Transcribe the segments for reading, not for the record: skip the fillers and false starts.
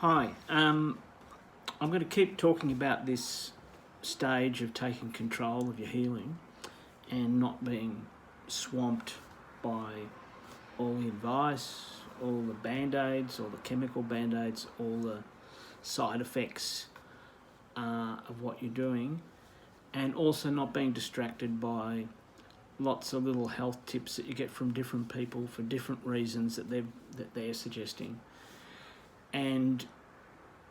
Hi, I'm going to keep talking about this stage of taking control of your healing and not being swamped by all the advice, all the band-aids, all the chemical band-aids, all the side effects of what you're doing, and also not being distracted by lots of little health tips that you get from different people for different reasons that they're suggesting. And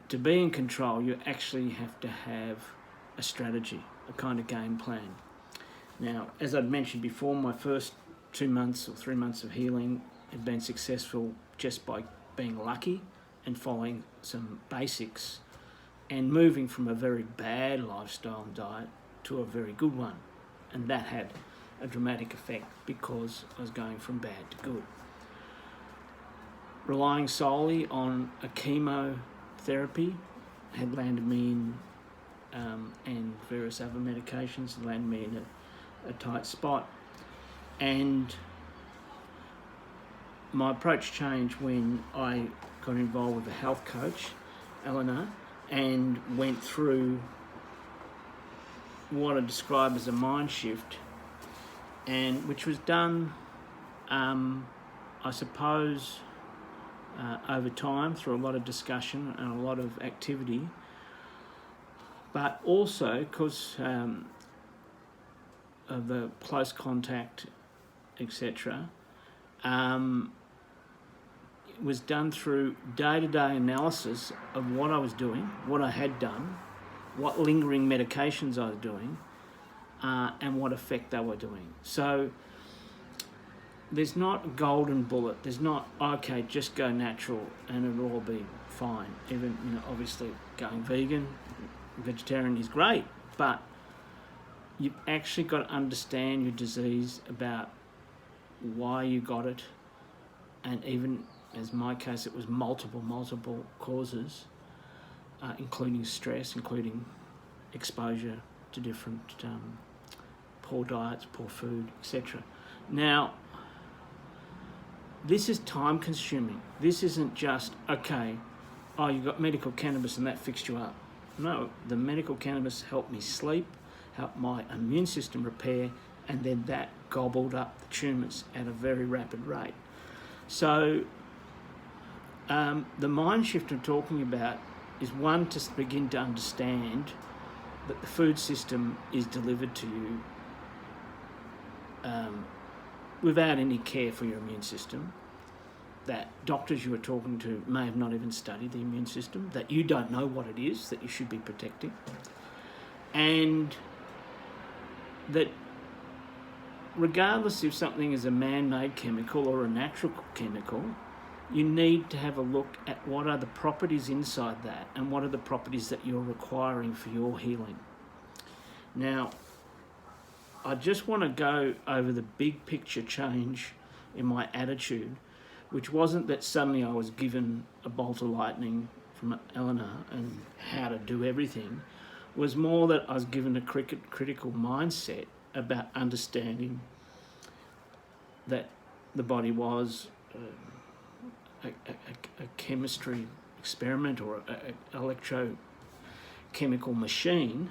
to be in control, you actually have to have a strategy, a kind of game plan. Now, as I'd mentioned before, my first 2 months or 3 months of healing had been successful just by being lucky and following some basics and moving from a very bad lifestyle and diet to a very good one. And that had a dramatic effect because I was going from bad to good. Relying solely on a chemotherapy had landed me in, and various other medications had landed me in a tight spot. And my approach changed when I got involved with a health coach, Elena, and went through what I describe as a mind shift, and which was done, I suppose, over time through a lot of discussion and a lot of activity, but also because of the close contact, etc. It was done through day-to-day analysis of what I was doing, what I had done, what lingering medications I was doing, and what effect they were doing. So there's not a golden bullet. There's not, okay, just go natural and it'll all be fine. Even, obviously going vegan, vegetarian is great, but you've actually got to understand your disease, about why you got it, and even, as my case, it was multiple causes, including stress, including exposure to different poor diets, poor food, etc. Now, this is time consuming. This isn't just, okay, you got medical cannabis and that fixed you up. No, the medical cannabis helped me sleep, helped my immune system repair, and then that gobbled up the tumours at a very rapid rate. So the mind shift I'm talking about is, one, to begin to understand that the food system is delivered to you without any care for your immune system, that doctors you are talking to may have not even studied the immune system, that you don't know what it is that you should be protecting, and that regardless if something is a man-made chemical or a natural chemical, you need to have a look at what are the properties inside that and what are the properties that you're requiring for your healing. Now, I just want to go over the big picture change in my attitude, which wasn't that suddenly I was given a bolt of lightning from Elena and how to do everything. It was more that I was given a critical mindset about understanding that the body was a chemistry experiment or an electrochemical machine,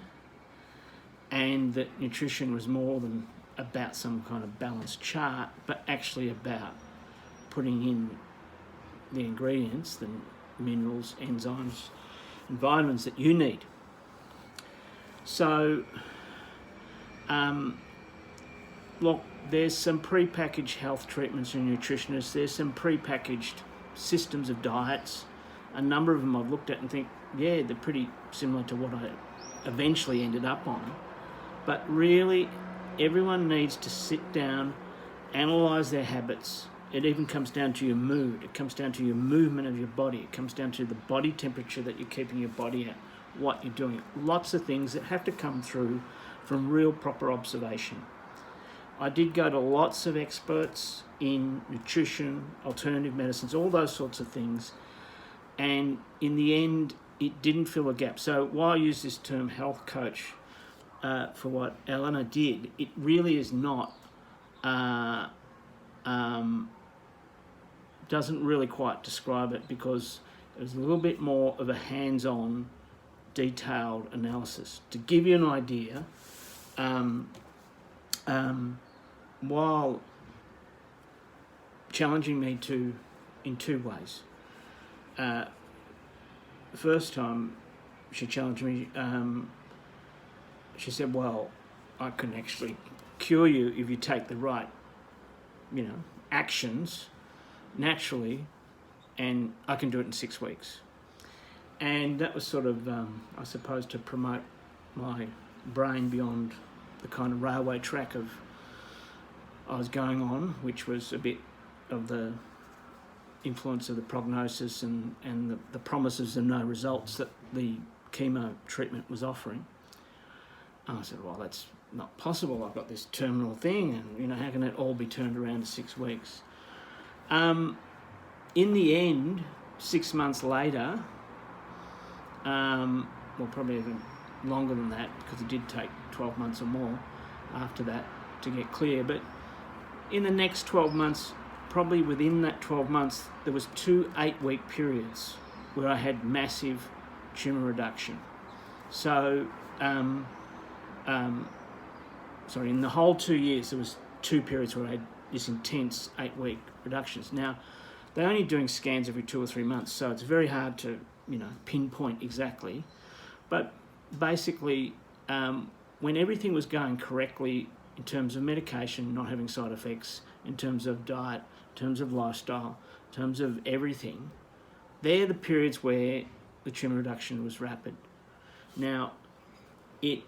and that nutrition was more than about some kind of balanced chart, but actually about putting in the ingredients, the minerals, enzymes, and vitamins that you need. So, look, there's some pre-packaged health treatments and nutritionists. There's some pre-packaged systems of diets. A number of them I've looked at and think, yeah, they're pretty similar to what I eventually ended up on. But really, everyone needs to sit down, analyse their habits. It even comes down to your mood. It comes down to your movement of your body. It comes down to the body temperature that you're keeping your body at, what you're doing. Lots of things that have to come through from real proper observation. I did go to lots of experts in nutrition, alternative medicines, all those sorts of things. And in the end, it didn't fill a gap. So while I use this term health coach for what Elena did, it really is not, doesn't really quite describe it, because It was a little bit more of a hands-on, detailed analysis. To give you an idea, while challenging me in two ways. The first time she challenged me, she said, well, I can actually cure you if you take the right, actions naturally, and I can do it in 6 weeks. And that was sort of, I suppose, to promote my brain beyond the kind of railway track I was going on, which was a bit of the influence of the prognosis and the promises of no results that the chemo treatment was offering. And I said, well, that's not possible. I've got this terminal thing, and how can it all be turned around in 6 weeks? In the end, 6 months later, well, probably even longer than that, because it did take 12 months or more after that to get clear. But in the next 12 months, probably within that 12 months, there was 2 8-week periods where I had massive tumour reduction. So, in the whole 2 years, there was 2 periods where I had this intense 8-week reductions. Now, they're only doing scans every 2 or 3 months, so it's very hard to, pinpoint exactly. But basically, when everything was going correctly in terms of medication, not having side effects, in terms of diet, in terms of lifestyle, in terms of everything, they're the periods where the tumour reduction was rapid. Now, it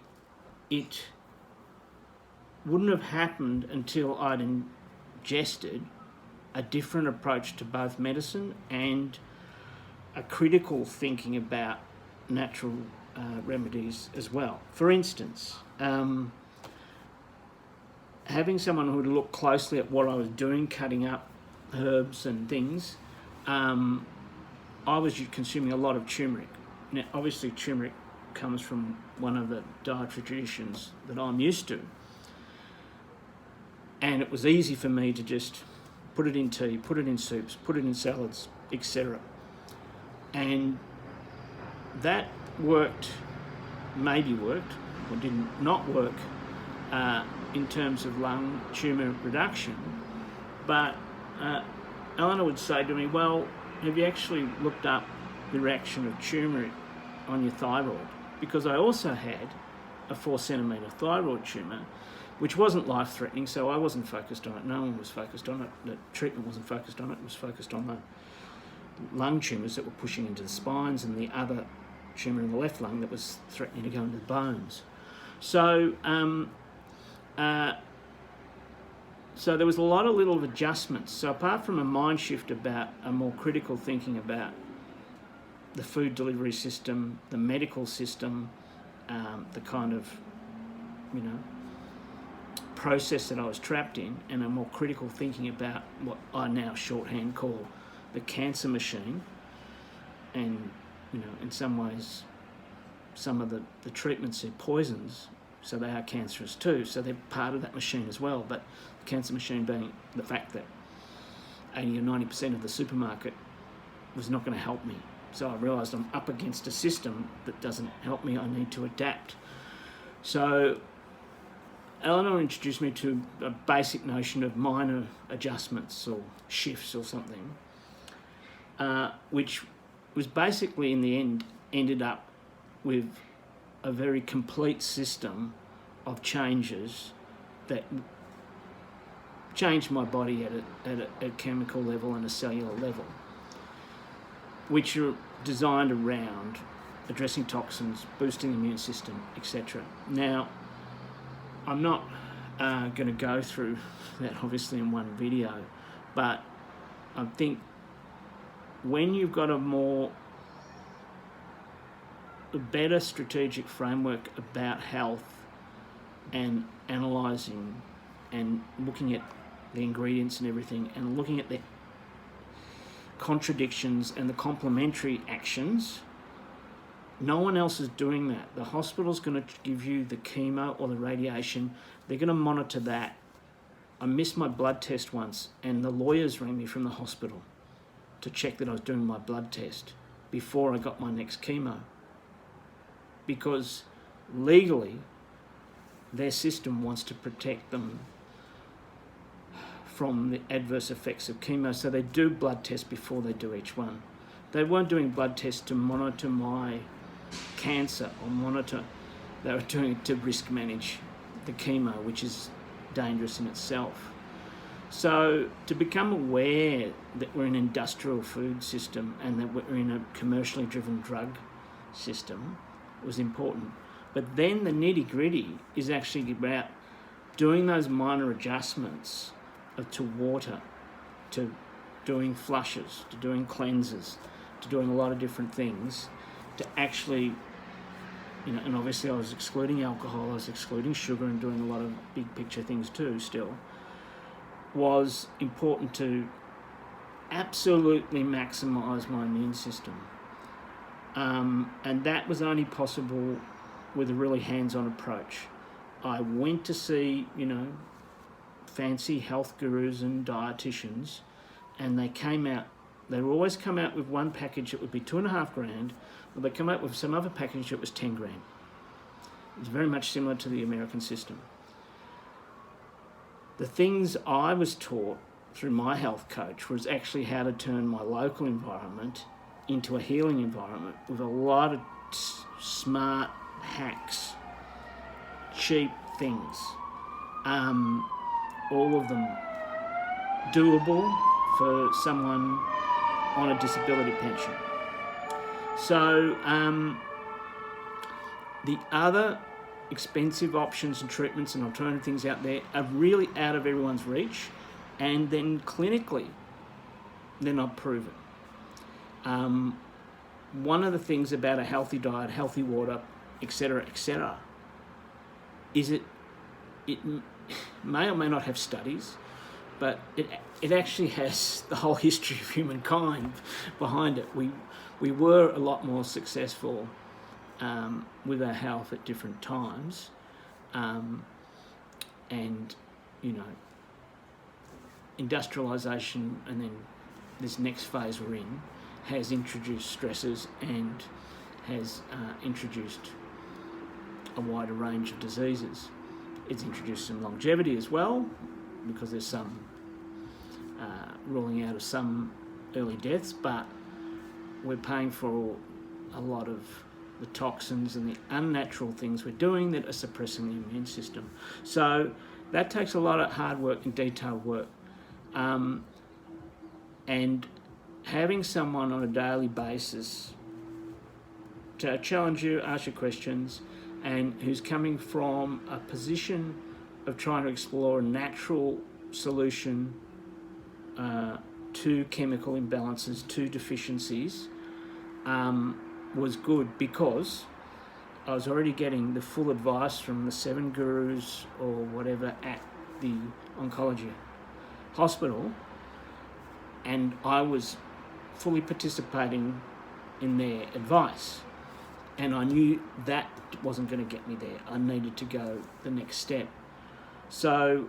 wouldn't have happened until I'd ingested a different approach to both medicine and a critical thinking about natural remedies as well. For instance, having someone who would look closely at what I was doing, cutting up herbs and things, I was consuming a lot of turmeric. Now, obviously, turmeric comes from one of the dietary traditions that I'm used to. And it was easy for me to just put it in tea, put it in soups, put it in salads, etc. And that maybe worked, or did not work in terms of lung tumour reduction. But Elena would say to me, well, have you actually looked up the reaction of turmeric on your thyroid? Because I also had a 4-centimetre thyroid tumour, which wasn't life-threatening, so I wasn't focused on it. No one was focused on it. The treatment wasn't focused on it. It was focused on the lung tumours that were pushing into the spines and the other tumour in the left lung that was threatening to go into the bones. So so there was a lot of little adjustments. So apart from a mind shift about a more critical thinking about the food delivery system, the medical system, the kind of, process that I was trapped in, and a more critical thinking about what I now shorthand call the cancer machine. And, in some ways, some of the treatments are poisons, so they are cancerous too, so they're part of that machine as well. But the cancer machine being the fact that 80 or 90% of the supermarket was not going to help me. So I realised I'm up against a system that doesn't help me. I need to adapt. So Elena introduced me to a basic notion of minor adjustments or shifts or something, which was basically in the end ended up with a very complete system of changes that changed my body at a chemical level and a cellular level, which are designed around addressing toxins, boosting the immune system, etc. Now, I'm not going to go through that obviously in one video, but I think when you've got a better strategic framework about health and analysing and looking at the ingredients and everything and looking at the contradictions and the complementary actions, no one else is doing that. The hospital's going to give you the chemo or the radiation. They're going to monitor that. I missed my blood test once, and the lawyers rang me from the hospital to check that I was doing my blood test. before I got my next chemo, because legally their system wants to protect them from the adverse effects of chemo, so they do blood tests before they do each one. They weren't doing blood tests to monitor my cancer or monitor, they were doing it to risk manage the chemo, which is dangerous in itself. So to become aware that we're in an industrial food system and that we're in a commercially driven drug system was important. But then the nitty-gritty is actually about doing those minor adjustments to water, to doing flushes, to doing cleanses, to doing a lot of different things to actually, and obviously I was excluding alcohol, I was excluding sugar and doing a lot of big picture things too still, was important to absolutely maximise my immune system. And that was only possible with a really hands-on approach. I went to see, fancy health gurus and dietitians, and they would always come out with one package that would be $2,500, or they come out with some other package that was $10,000. It's very much similar to the American system. The things I was taught through my health coach was actually how to turn my local environment into a healing environment with a lot of smart hacks, cheap things, all of them doable for someone on a disability pension. So the other expensive options and treatments and alternative things out there are really out of everyone's reach, and then clinically they're not proven. One of the things about a healthy diet, healthy water, etc., is it may or may not have studies, but it actually has the whole history of humankind behind it. We were a lot more successful with our health at different times, and industrialisation and then this next phase we're in has introduced stresses and has introduced a wider range of diseases. It's introduced some longevity as well, because there's some ruling out of some early deaths, but we're paying for a lot of the toxins and the unnatural things we're doing that are suppressing the immune system. So that takes a lot of hard work and detailed work. And having someone on a daily basis to challenge you, ask you questions, and who's coming from a position of trying to explore a natural solution to chemical imbalances, to deficiencies, was good, because I was already getting the full advice from the 7 gurus or whatever at the oncology hospital, and I was fully participating in their advice, and I knew that wasn't going to get me there. I needed to go the next step. So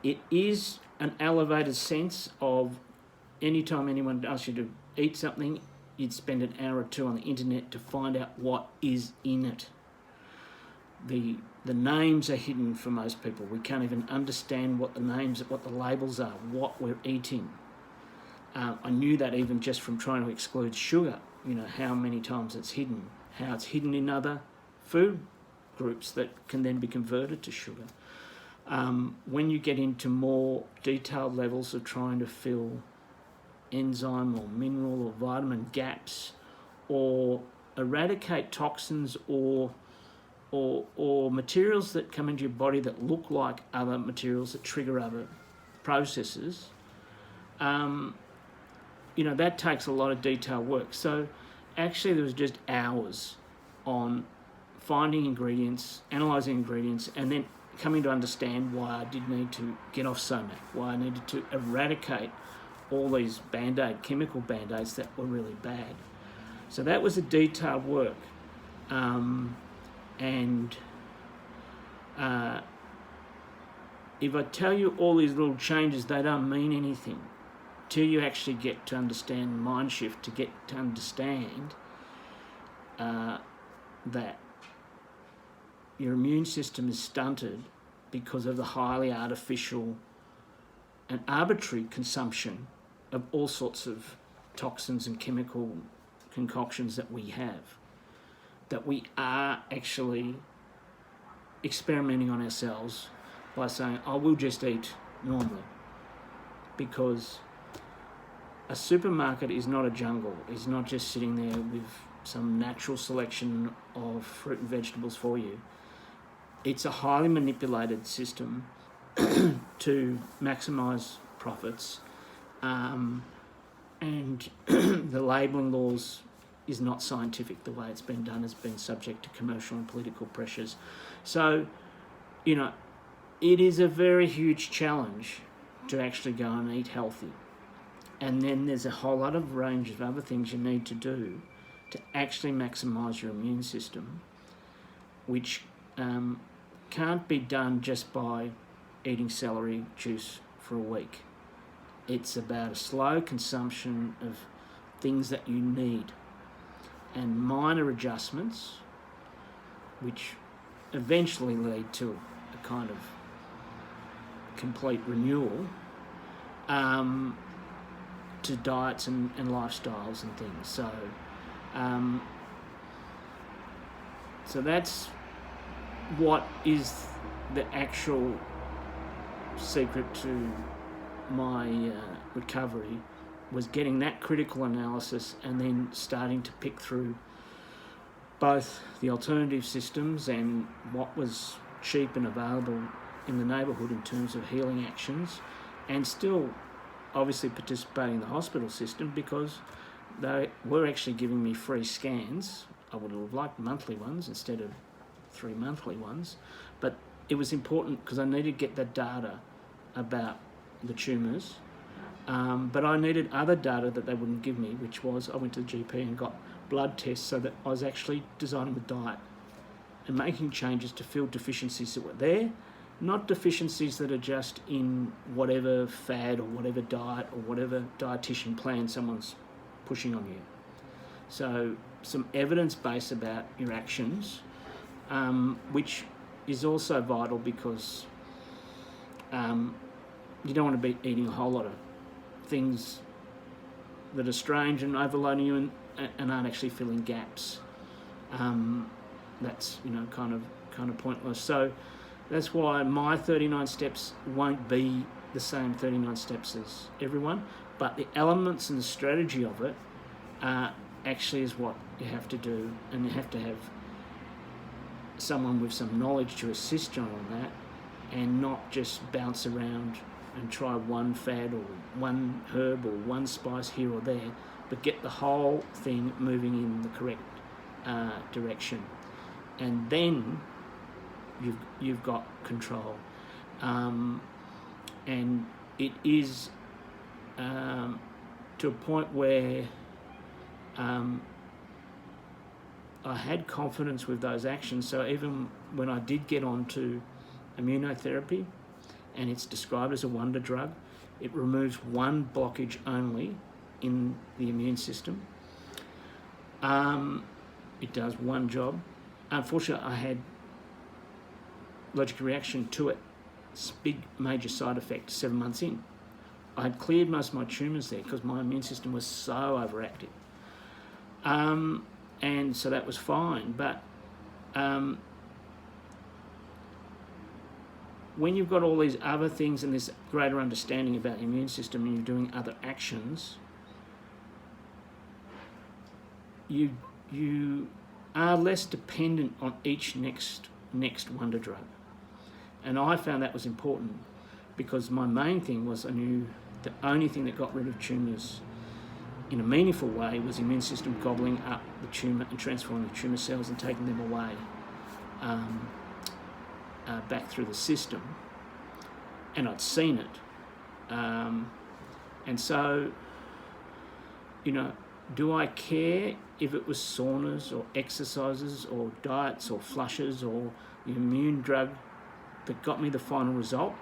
it is an elevated sense of anytime anyone asks you to eat something, you'd spend an hour or two on the internet to find out what is in it. The names are hidden for most people. We can't even understand what the names, what the labels are, what we're eating. I knew that even just from trying to exclude sugar, how many times it's hidden, how it's hidden in other food groups that can then be converted to sugar. When you get into more detailed levels of trying to fill enzyme or mineral or vitamin gaps, or eradicate toxins or materials that come into your body that look like other materials that trigger other processes, that takes a lot of detailed work. So actually there was just hours on finding ingredients, analysing ingredients, and then coming to understand why I did need to get off SOMAC, why I needed to eradicate all these chemical Band-Aids that were really bad. So that was a detailed work. If I tell you all these little changes, they don't mean anything. till you actually get to understand mind shift, to get to understand that your immune system is stunted because of the highly artificial and arbitrary consumption of all sorts of toxins and chemical concoctions that we have, that we are actually experimenting on ourselves by saying, I will just eat normally. Because a supermarket is not a jungle. It's not just sitting there with some natural selection of fruit and vegetables for you. It's a highly manipulated system to maximise profits, and the labelling laws is not scientific. The way it's been done has been subject to commercial and political pressures. So, you know, it is a very huge challenge to actually go and eat healthy. And then there's a whole lot of range of other things you need to do to actually maximise your immune system, which can't be done just by eating celery juice for a week. It's about a slow consumption of things that you need and minor adjustments, which eventually lead to a kind of complete renewal to diets and lifestyles and things. So that's what is the actual secret to my recovery, was getting that critical analysis and then starting to pick through both the alternative systems and what was cheap and available in the neighbourhood in terms of healing actions, and still obviously participating in the hospital system because they were actually giving me free scans. I would have liked monthly ones instead of 3 monthly ones, but it was important because I needed to get that data about the tumours, but I needed other data that they wouldn't give me, which was I went to the GP and got blood tests so that I was actually designing the diet and making changes to fill deficiencies that were there, not deficiencies that are just in whatever fad or whatever diet or whatever dietitian plan someone's pushing on you. So some evidence base about your actions, which is also vital because you don't want to be eating a whole lot of things that are strange and overloading you and aren't actually filling gaps. That's kind of pointless. So that's why my 39 steps won't be the same 39 steps as everyone, but the elements and the strategy of it actually is what you have to do, and you have to have someone with some knowledge to assist you on that, and not just bounce around and try one fad or one herb or one spice here or there, but get the whole thing moving in the correct direction, and then you've got control. And it is to a point where I had confidence with those actions. So even when I did get onto immunotherapy, and it's described as a wonder drug, it removes one blockage only in the immune system. It does one job. Unfortunately, I had allergic reaction to it. It's a big major side effect 7 months in. I had cleared most of my tumours there because my immune system was so overactive. And so that was fine. But when you've got all these other things and this greater understanding about the immune system and you're doing other actions, you are less dependent on each next wonder drug. And I found that was important because my main thing was I knew the only thing that got rid of tumours in a meaningful way was the immune system gobbling up the tumour and transforming the tumour cells and taking them away back through the system. And I'd seen it. And so, do I care if it was saunas or exercises or diets or flushes or the immune drug that got me the final result?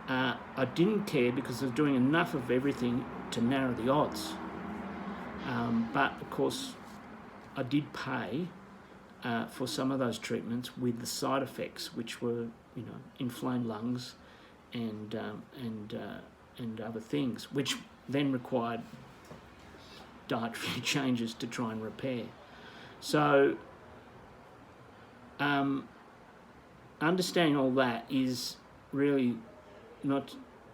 I didn't care because I was doing enough of everything to narrow the odds. But of course, I did pay for some of those treatments with the side effects, which were, inflamed lungs and other things, which then required dietary changes to try and repair. So, understanding all that is really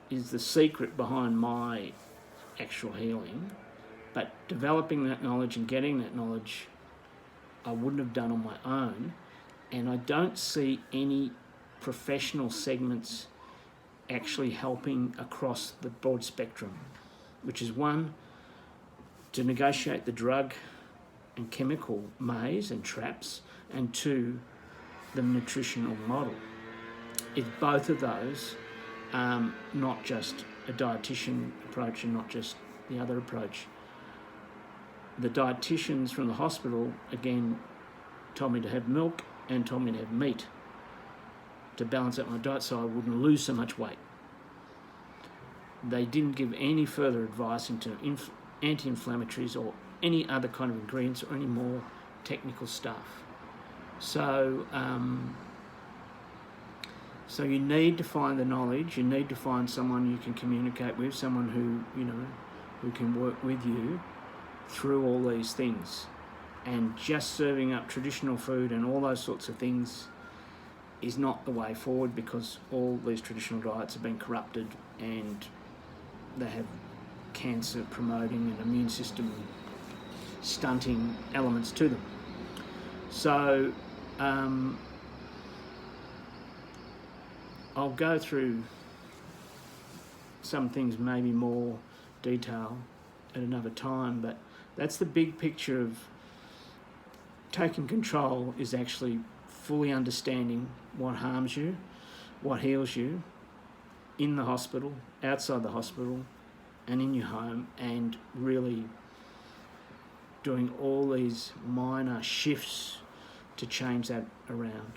is the secret behind my actual healing, but developing that knowledge and getting that knowledge I wouldn't have done on my own, and I don't see any professional segments actually helping across the broad spectrum, which is one, to negotiate the drug and chemical maze and traps, and two, the nutritional model. It's both of those, not just a dietitian approach and not just the other approach. The dietitians from the hospital, again, told me to have milk and told me to have meat to balance out my diet so I wouldn't lose so much weight. They didn't give any further advice into anti-inflammatories or any other kind of ingredients or any more technical stuff. So you need to find the knowledge, you need to find someone you can communicate with, someone who can work with you through all these things. And just serving up traditional food and all those sorts of things is not the way forward, because all these traditional diets have been corrupted and they have cancer promoting and immune system stunting elements to them. So I'll go through some things maybe more detail at another time, but that's the big picture of taking control, is actually fully understanding what harms you, what heals you, in the hospital, outside the hospital, and in your home, and really doing all these minor shifts to change that around.